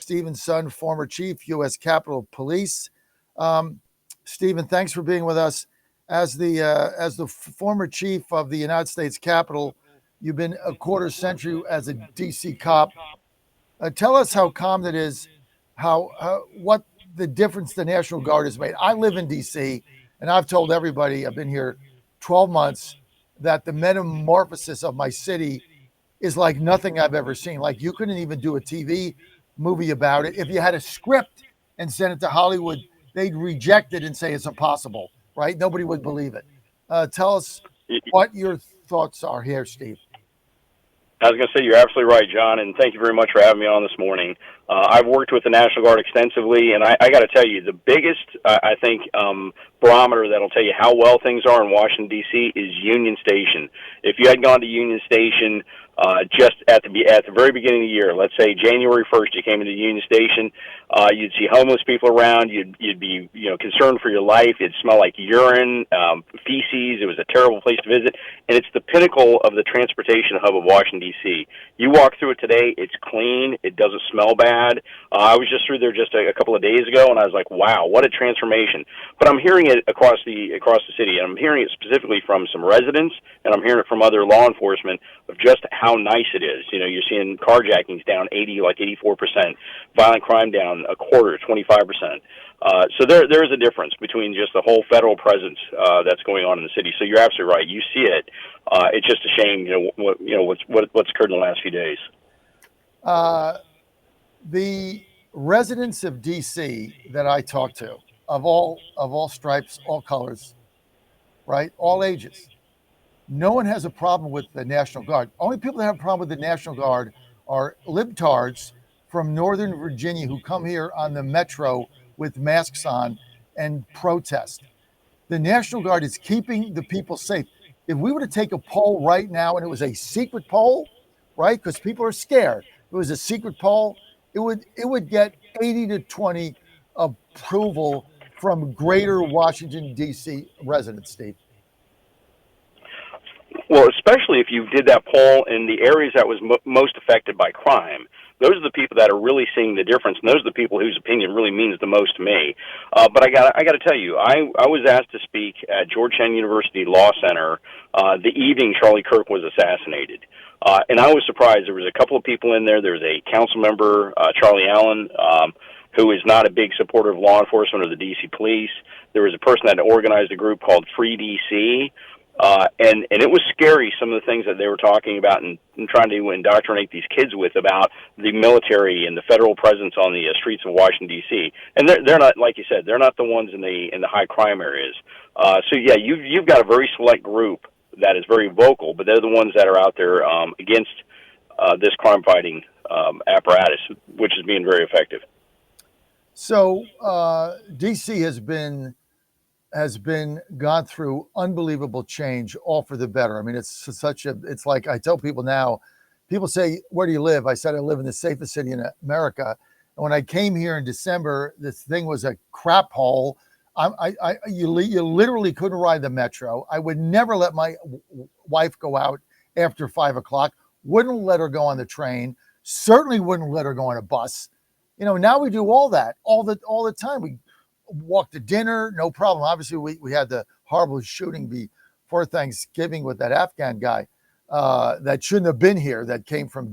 Stephen Sun, former chief, U.S. Capitol Police. Stephen, thanks for being with us. As the former chief of the United States Capitol, you've been a quarter century as a D.C. cop. Tell us how calm it is, what the difference the National Guard has made. I live in D.C., and I've told everybody, I've been here 12 months, that the metamorphosis of my city is like nothing I've ever seen. Like, you couldn't even do a TV movie about it. If you had a script and sent it to Hollywood, they'd reject it and say it's impossible, right? Nobody would believe it. Tell us what your thoughts are here, Steve. I was going to say, you're absolutely right, John, and thank you very much for having me on this morning. I've worked with the National Guard extensively, and I got to tell you, the biggest, I think, barometer that'll tell you how well things are in Washington, D.C. is Union Station. If you had gone to Union Station just at the very beginning of the year, let's say January 1st, you came into Union Station, you'd see homeless people around, you'd be concerned for your life, it'd smell like urine, feces, it was a terrible place to visit, and it's the pinnacle of the transportation hub of Washington, D.C. You walk through it today, it's clean, it doesn't smell bad. I was just through there just a couple of days ago, and I was like, wow, what a transformation. But I'm hearing it across the city, and I'm hearing it specifically from some residents, and I'm hearing it from other law enforcement of just how nice it is. You're seeing carjackings down 84%, violent crime down a quarter, 25%. So there is a difference between just the whole federal presence that's going on in the city. So you're absolutely right. You see it. It's just a shame, what's occurred in the last few days. The residents of D.C. that I talk to, of all stripes, all colors, right, all ages, no one has a problem with the National Guard. Only people that have a problem with the National Guard are libtards from Northern Virginia who come here on the metro with masks on and protest. The National Guard is keeping the people safe. If we were to take a poll right now, and it was a secret poll, right, because people are scared, if it was a secret poll, it would get 80 to 20 approval from greater Washington, D.C. residents, Steve. Well, especially if you did that poll in the areas that was most affected by crime. Those are the people that are really seeing the difference, and those are the people whose opinion really means the most to me. But I got to tell you, I was asked to speak at Georgetown University Law Center the evening Charlie Kirk was assassinated. And I was surprised. There was a couple of people in there. There was a council member, Charlie Allen, who is not a big supporter of law enforcement or the D.C. police. There was a person that organized a group called Free D.C., and it was scary, some of the things that they were talking about and trying to indoctrinate these kids with about the military and the federal presence on the streets of Washington, D.C. And they're not, like you said, they're not the ones in the high crime areas. So yeah, you've got a very select group that is very vocal, but they're the ones that are out there against this crime fighting apparatus, which is being very effective. So D.C. has been gone through unbelievable change, all for the better. I mean, it's like I tell people now, people say, where do you live? I said, I live in the safest city in America. And when I came here in December, this thing was a crap hole. You literally couldn't ride the metro. I would never let my wife go out after 5 o'clock, wouldn't let her go on the train, certainly wouldn't let her go on a bus. Now we do all that all the time. We walk to dinner, no problem. Obviously, we had the horrible shooting before Thanksgiving with that Afghan guy that shouldn't have been here, that came from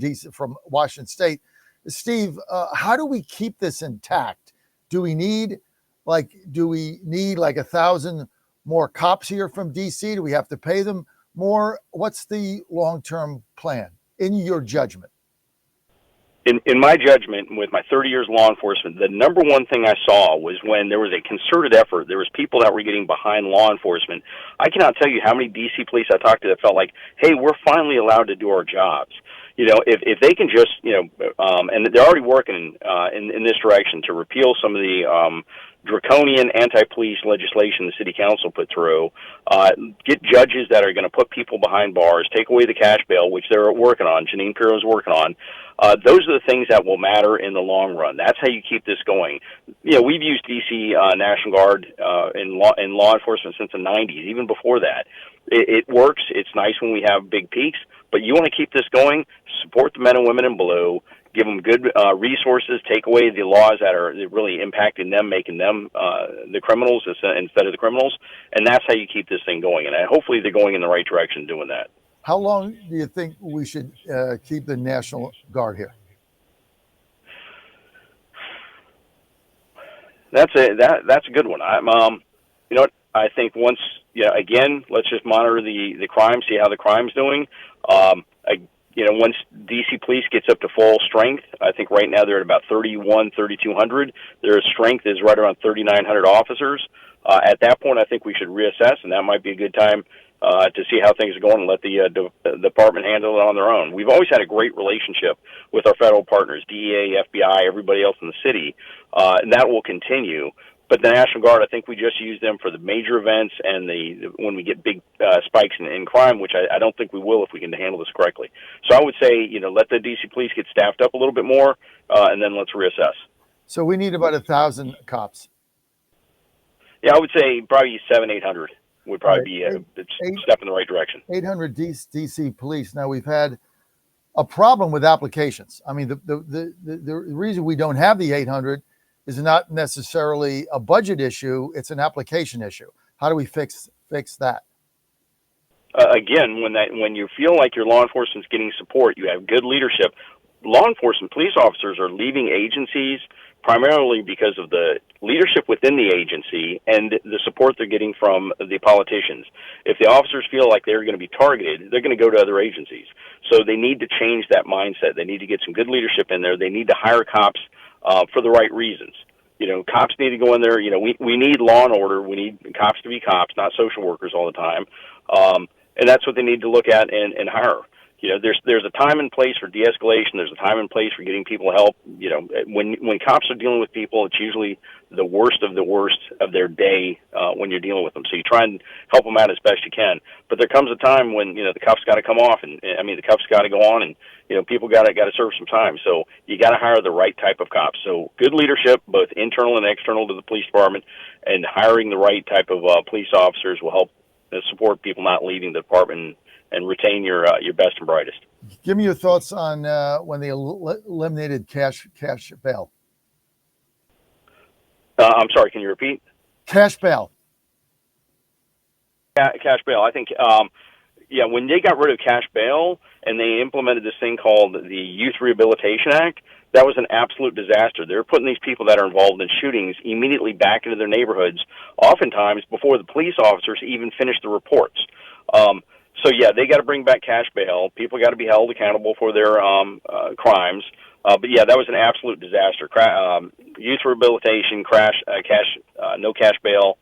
Washington State. Steve, how do we keep this intact? Do we need like 1,000 more cops here from DC? Do we have to pay them more? What's the long-term plan, in your judgment? In my judgment, with my 30 years of law enforcement, the number one thing I saw was when there was a concerted effort, there was people that were getting behind law enforcement. I cannot tell you how many D.C. police I talked to that felt like, hey, we're finally allowed to do our jobs. If they can just, and they're already working in this direction to repeal some of the draconian anti-police legislation the city council put through, get judges that are going to put people behind bars, take away the cash bail, which they're working on, Janine Pirro's working on. Those are the things that will matter in the long run. That's how you keep this going. We've used D.C. National Guard in law enforcement since the 90s, even before that. It works. It's nice when we have big peaks, but you want to keep this going, support the men and women in blue, give them good resources, take away the laws that are really impacting them, making them the criminals instead of the criminals, and that's how you keep this thing going. And hopefully they're going in the right direction doing that. How long do you think we should keep the National Guard here? That's a good one. You know what? I think once, again, let's just monitor the crime, see how the crime's doing. Once DC Police gets up to full strength, I think right now they're at about 3,200. Their strength is right around 3,900 officers. At that point, I think we should reassess, and that might be a good time to see how things are going and let the department handle it on their own. We've always had a great relationship with our federal partners, DEA, FBI, everybody else in the city, and that will continue. But the National Guard, I think we just use them for the major events and when we get big spikes in crime, which I don't think we will if we can handle this correctly. So I would say, let the DC Police get staffed up a little bit more, and then let's reassess. So we need about 1,000 cops. Yeah, I would say probably 700-800 would probably be a step in the right direction. 800 DC Police. Now, we've had a problem with applications. I mean, the reason we don't have the 800 is not necessarily a budget issue, it's an application issue. How do we fix that? Again, when you feel like your law enforcement's getting support, you have good leadership. Law enforcement, police officers are leaving agencies primarily because of the leadership within the agency and the support they're getting from the politicians. If the officers feel like they're going to be targeted, they're going to go to other agencies. So they need to change that mindset. They need to get some good leadership in there. They need to hire cops for the right reasons. Cops need to go in there. We need law and order. We need cops to be cops, not social workers all the time. And that's what they need to look at and hire. There's a time and place for de-escalation. There's a time and place for getting people help. When cops are dealing with people, it's usually the worst of their day when you're dealing with them. So you try and help them out as best you can. But there comes a time when the cuffs got to come off, and the cuffs got to go on, and people got to serve some time. So you got to hire the right type of cops. So good leadership, both internal and external to the police department, and hiring the right type of police officers will help support people not leaving the department and retain your best and brightest. Give me your thoughts on when they eliminated cash bail. I'm sorry, can you repeat? Cash bail. Cash bail. I think, when they got rid of cash bail and they implemented this thing called the Youth Rehabilitation Act, that was an absolute disaster. They're putting these people that are involved in shootings immediately back into their neighborhoods, oftentimes before the police officers even finish the reports. So they got to bring back cash bail. People got to be held accountable for their crimes. But that was an absolute disaster. Youth rehabilitation, no cash bail.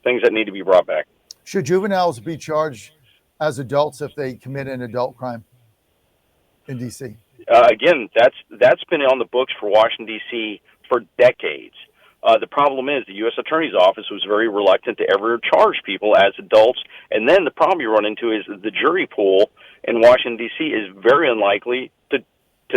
Things that need to be brought back. Should juveniles be charged as adults if they commit an adult crime in D.C.? Again, that's been on the books for Washington, D.C. for decades. The problem is the U.S. Attorney's Office was very reluctant to ever charge people as adults, and then the problem you run into is the jury pool in Washington, D.C. is very unlikely to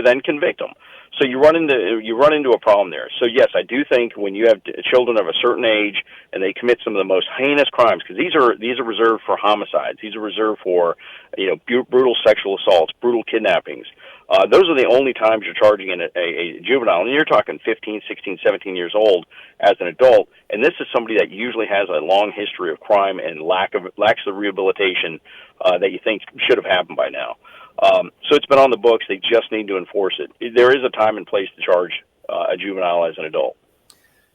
then convict them. So you run into a problem there. So yes, I do think when you have children of a certain age and they commit some of the most heinous crimes, because these are reserved for homicides, these are reserved for brutal sexual assaults, brutal kidnappings. Those are the only times you're charging a juvenile, and you're talking 15, 16, 17 years old as an adult. And this is somebody that usually has a long history of crime and lacks the rehabilitation that you think should have happened by now. So it's been on the books. They just need to enforce it. There is a time and place to charge a juvenile as an adult.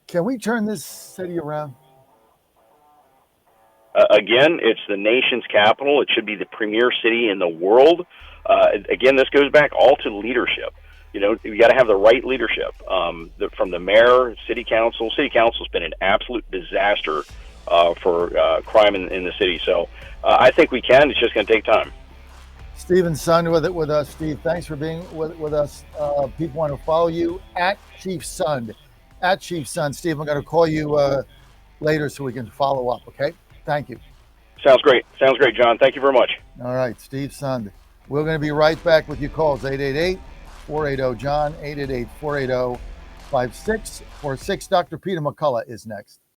Can we turn this city around? Again, it's the nation's capital. It should be the premier city in the world. Again, this goes back all to leadership. You got to have the right leadership from the mayor, city council. City council's been an absolute disaster for crime in the city. So I think we can. It's just going to take time. Stephen Sund with us. Steve, thanks for being with us. People want to follow you at Chief Sund. At Chief Sund. Steve, I'm going to call you later so we can follow up, okay? Thank you. Sounds great, John. Thank you very much. All right, Steve Sund. We're going to be right back with your calls. 888-480-JOHN, 888-480-5646. Dr. Peter McCullough is next.